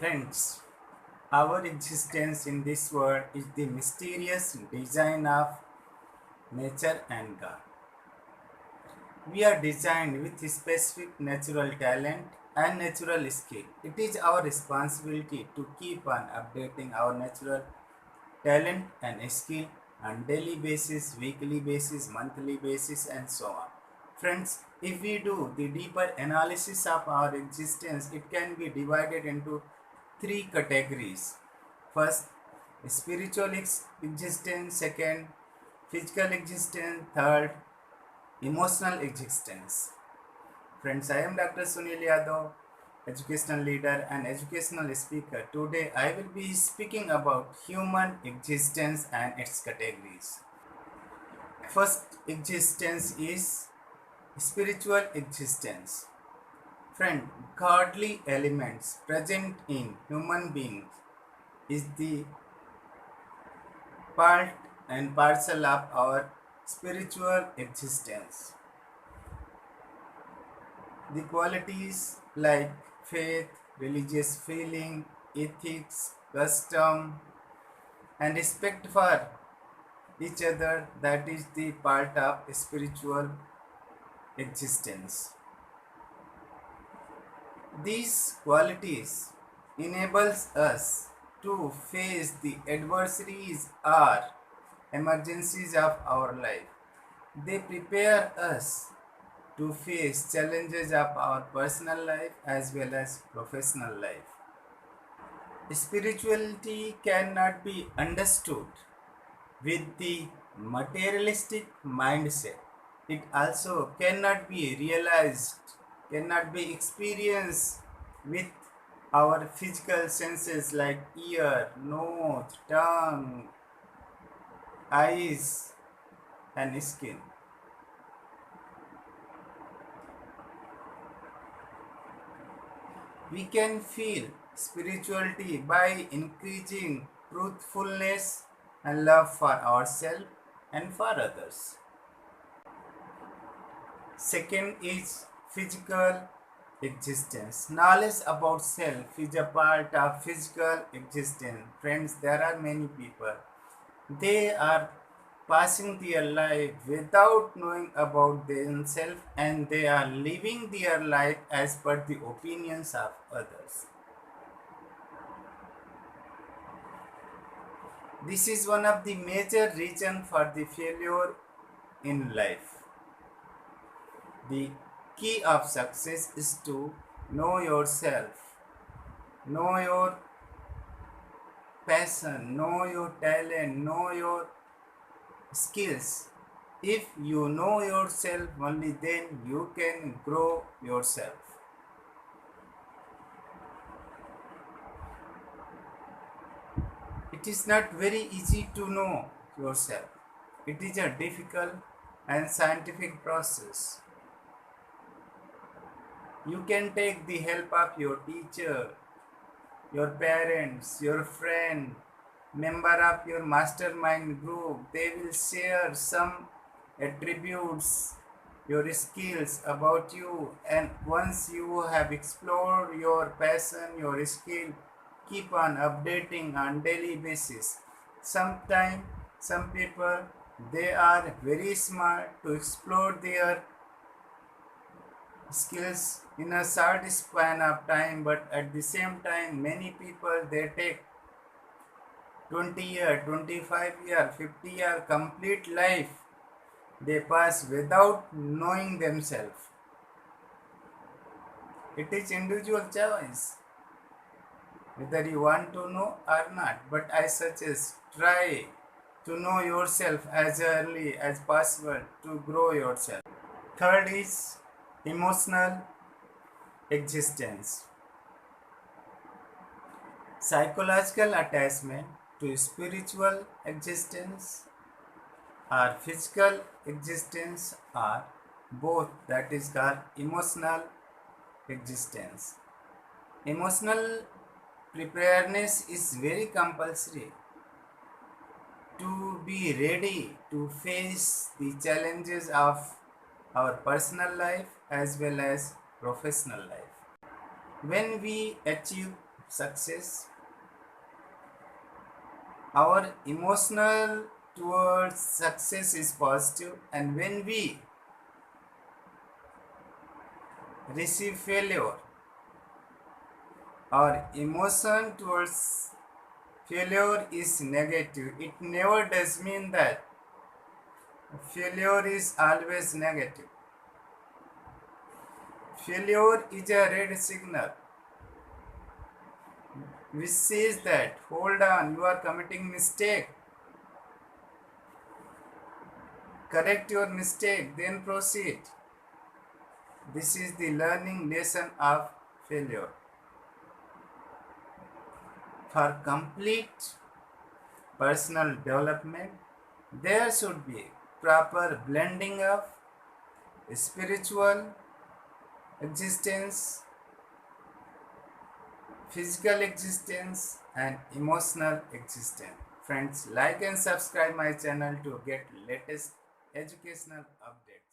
Friends, our existence in this world is the mysterious design of nature and God. We are designed with specific natural talent and natural skill. It is our responsibility to keep on updating our natural talent and skill on daily basis, weekly basis, monthly basis, and so on. Friends, if we do the deeper analysis of our existence, it can be divided into three categories. First, spiritual existence. Second, physical existence. Third, emotional existence. Friends, I am Dr. Sunil Yadav, educational leader and educational speaker. Today, I will be speaking about human existence and its categories. First existence is spiritual existence. Friend, godly elements present in human beings is the part and parcel of our spiritual existence. The qualities like faith, religious feeling, ethics, custom, and respect for each other, that is the part of spiritual existence. These qualities enables us to face the adversities or emergencies of our life. They prepare us to face challenges of our personal life as well as professional life. Spirituality cannot be understood with the materialistic mindset. It also cannot be realized, cannot be experienced with our physical senses like ear, nose, tongue, eyes, and skin. We can feel spirituality by increasing truthfulness and love for ourselves and for others. Second is physical existence. Knowledge about self is a part of physical existence. Friends, there are many people. They are passing their life without knowing about themselves and they are living their life as per the opinions of others. This is one of the major reasons for the failure in life. The key of success is to know yourself, know your passion, know your talent, know your skills. If you know yourself, only then you can grow yourself. It is not very easy to know yourself. It is a difficult and scientific process. You can take the help of your teacher, your parents, your friend, member of your mastermind group. They will share some attributes, your skills about you, and once you have explored your passion, your skill, keep on updating on daily basis. Sometimes some people they are very smart to explore their skills in a short span of time, but at the same time many people they take 20 year, 25 year, 50 year complete life they pass without knowing themselves. It is individual choice whether you want to know or not, but I suggest try to know yourself as early as possible to grow yourself. Third is emotional existence. Psychological attachment to spiritual existence or physical existence or both, that is called emotional existence. Emotional preparedness is very compulsory to be ready to face the challenges of our personal life as well as professional life. When we achieve success. Our emotional towards success is positive, and when we receive failure, our emotion towards failure is negative. It never does mean that failure is always negative. Failure is a red signal which says that hold on, you are committing mistake. Correct your mistake, then proceed. This is the learning lesson of failure. For complete personal development, there should be proper blending of spiritual existence, physical existence, and emotional existence. Friends, like and subscribe my channel to get latest educational updates.